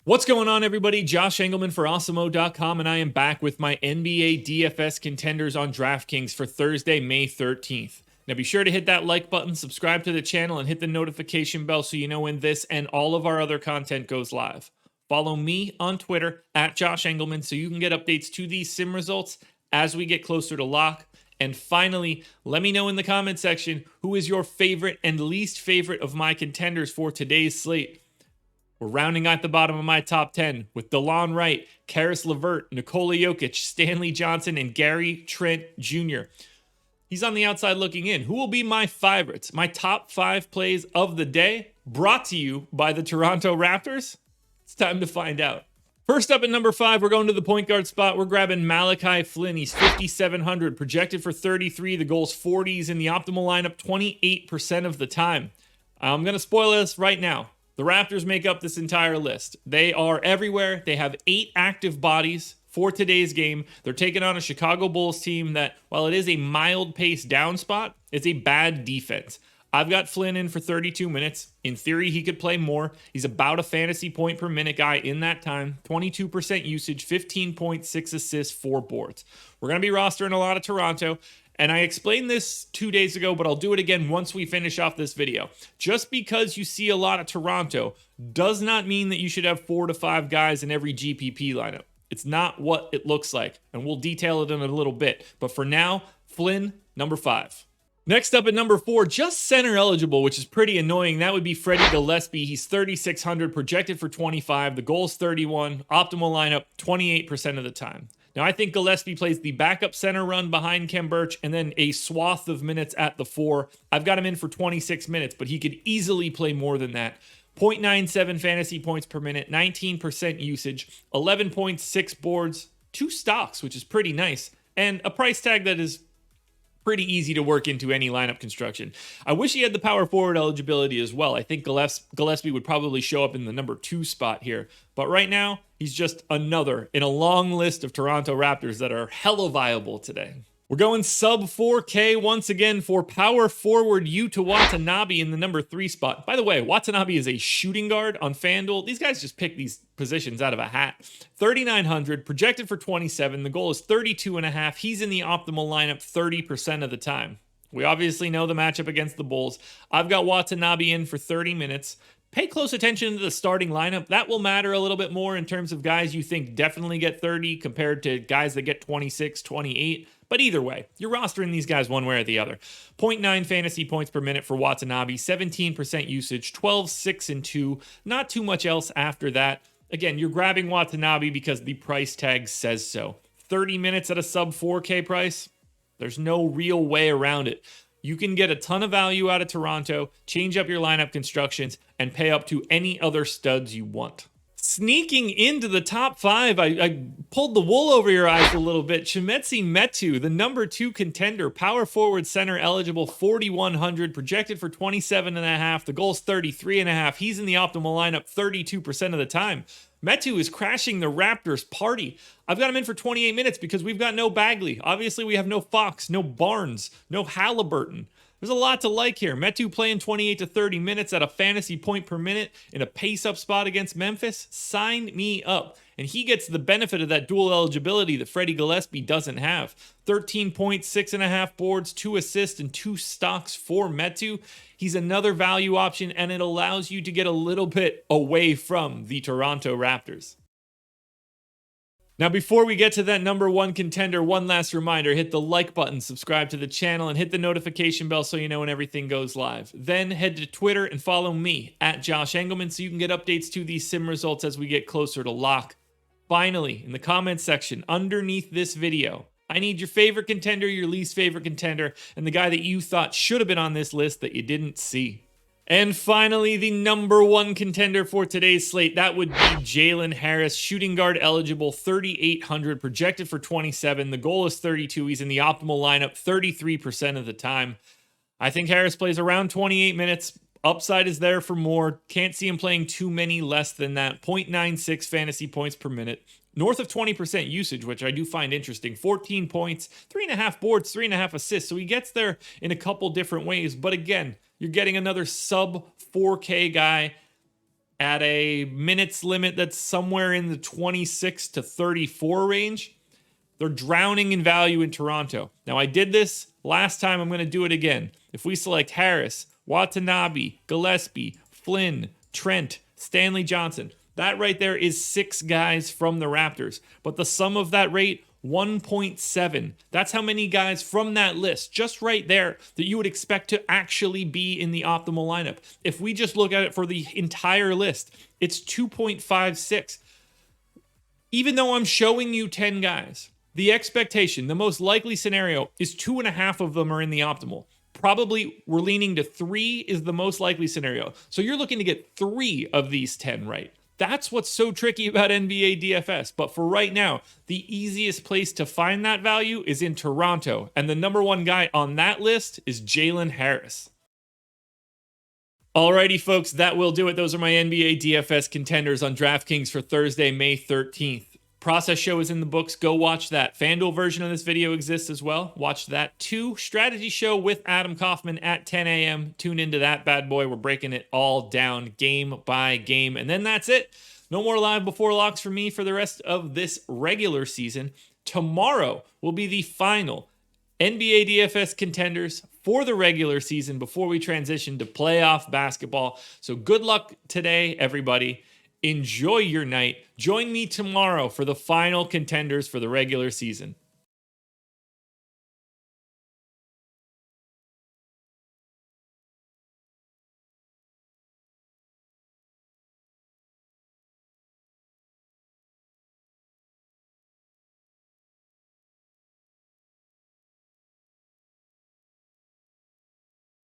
What's going on, everybody? Josh Engleman for Awesemo.com, and I am back with my NBA DFS contenders on DraftKings for Thursday, May 13th. Now, be sure to hit that like button, subscribe to the channel, and hit the notification bell so you know when this and all of our other content goes live. Follow me on Twitter at Josh Engleman so you can get updates to these sim results as we get closer to lock. And finally, let me know in the comment section who is your favorite and least favorite of my contenders for today's slate. We're rounding out the bottom of my top 10 with DeLon Wright, Karis LeVert, Nikola Jokic, Stanley Johnson, and Gary Trent Jr. He's on the outside looking in. Who will be my favorites? My top 5 plays of the day, brought to you by the Toronto Raptors? It's time to find out. First up at number 5, we're going to the point guard spot. We're grabbing Malachi Flynn. He's 5,700, projected for 33. The goal's 40s in the optimal lineup 28% of the time. I'm going to spoil this right now. The Raptors make up this entire list. They are everywhere. They have 8 active bodies for today's game. They're taking on a Chicago Bulls team that, while it is a mild pace down spot, it's a bad defense. I've got Flynn in for 32 minutes. In theory, he could play more. He's about a fantasy point per minute guy in that time. 22% usage, 15.6 assists, 4 boards. We're going to be rostering a lot of Toronto. And I explained this 2 days ago, but I'll do it again once we finish off this video. Just because you see a lot of Toronto does not mean that you should have 4 to 5 guys in every GPP lineup. It's not what it looks like, and we'll detail it in a little bit. But for now, Flynn, number 5. Next up at number 4, just center eligible, which is pretty annoying. That would be Freddie Gillespie. He's 3,600, projected for 25. The goal's 31. Optimal lineup, 28% of the time. Now, I think Gillespie plays the backup center run behind Khem Birch and then a swath of minutes at the 4. I've got him in for 26 minutes, but he could easily play more than that. 0.97 fantasy points per minute, 19% usage, 11.6 boards, 2 stocks, which is pretty nice, and a price tag that is pretty easy to work into any lineup construction. I wish he had the power forward eligibility as well. I think Gillespie would probably show up in the number 2 spot here. But right now, he's just another in a long list of Toronto Raptors that are hella viable today. We're going sub 4K once again for power forward Yuta Watanabe in the number 3 spot. By the way, Watanabe is a shooting guard on FanDuel. These guys just pick these positions out of a hat. 3,900, projected for 27. The goal is 32.5. He's in the optimal lineup 30% of the time. We obviously know the matchup against the Bulls. I've got Watanabe in for 30 minutes. Pay close attention to the starting lineup. That will matter a little bit more in terms of guys you think definitely get 30 compared to guys that get 26, 28. But either way, you're rostering these guys one way or the other. 0.9 fantasy points per minute for Watanabe, 17% usage, 12, 6, and 2. Not too much else after that. Again, you're grabbing Watanabe because the price tag says so. 30 minutes at a sub 4K price? There's no real way around it. You can get a ton of value out of Toronto, change up your lineup constructions, and pay up to any other studs you want. Sneaking into the top 5, I pulled the wool over your eyes a little bit. Chimezie Metu, the number 2 contender, power forward center eligible, 4,100, projected for 27.5. The goal's 33.5. He's in the optimal lineup 32% of the time. Metu is crashing the Raptors party. I've got him in for 28 minutes because we've got no Bagley. Obviously, we have no Fox, no Barnes, no Halliburton. There's a lot to like here. Metu playing 28 to 30 minutes at a fantasy point per minute in a pace-up spot against Memphis. Sign me up. And he gets the benefit of that dual eligibility that Freddie Gillespie doesn't have. 13 points, 6.5 boards, 2 assists, and 2 stocks for Metu. He's another value option, and it allows you to get a little bit away from the Toronto Raptors. Now, before we get to that number 1 contender, one last reminder, hit the like button, subscribe to the channel, and hit the notification bell so you know when everything goes live. Then head to Twitter and follow me at Josh Engleman so you can get updates to these sim results as we get closer to lock. Finally, in the comments section underneath this video, I need your favorite contender, your least favorite contender, and the guy that you thought should have been on this list that you didn't see. And finally, the number 1 contender for today's slate, that would be Jalen Harris, shooting guard eligible, 3,800, projected for 27. The goal is 32. He's in the optimal lineup 33% of the time. I think Harris plays around 28 minutes. Upside is there for more. Can't see him playing too many less than that. 0.96 fantasy points per minute. North of 20% usage, which I do find interesting. 14 points, 3.5 boards, 3.5 assists. So he gets there in a couple different ways. But again, you're getting another sub 4K guy at a minutes limit that's somewhere in the 26 to 34 range. They're drowning in value in Toronto. Now, I did this last time. I'm going to do it again. If we select Harris, Watanabe, Gillespie, Flynn, Trent, Stanley Johnson, that right there is 6 guys from the Raptors. But the sum of that rate, 1.7. That's how many guys from that list, just right there, that you would expect to actually be in the optimal lineup. If we just look at it for the entire list, it's 2.56. Even though I'm showing you 10 guys, the expectation, the most likely scenario is 2.5 of them are in the optimal. Probably we're leaning to 3 is the most likely scenario. So you're looking to get 3 of these 10 right. That's what's so tricky about NBA DFS. But for right now, the easiest place to find that value is in Toronto. And the number 1 guy on that list is Jalen Harris. Alrighty, folks, that will do it. Those are my NBA DFS contenders on DraftKings for Thursday, May 13th. Process show is in the books. Go watch that. FanDuel version of this video exists as well. Watch that too. Strategy show with Adam Kaufman at 10 a.m. Tune into that bad boy. We're breaking it all down game by game. And then that's it. No more live before locks for me for the rest of this regular season. Tomorrow will be the final NBA DFS contenders for the regular season before we transition to playoff basketball. So good luck today, everybody. Enjoy your night. Join me tomorrow for the final contenders for the regular season.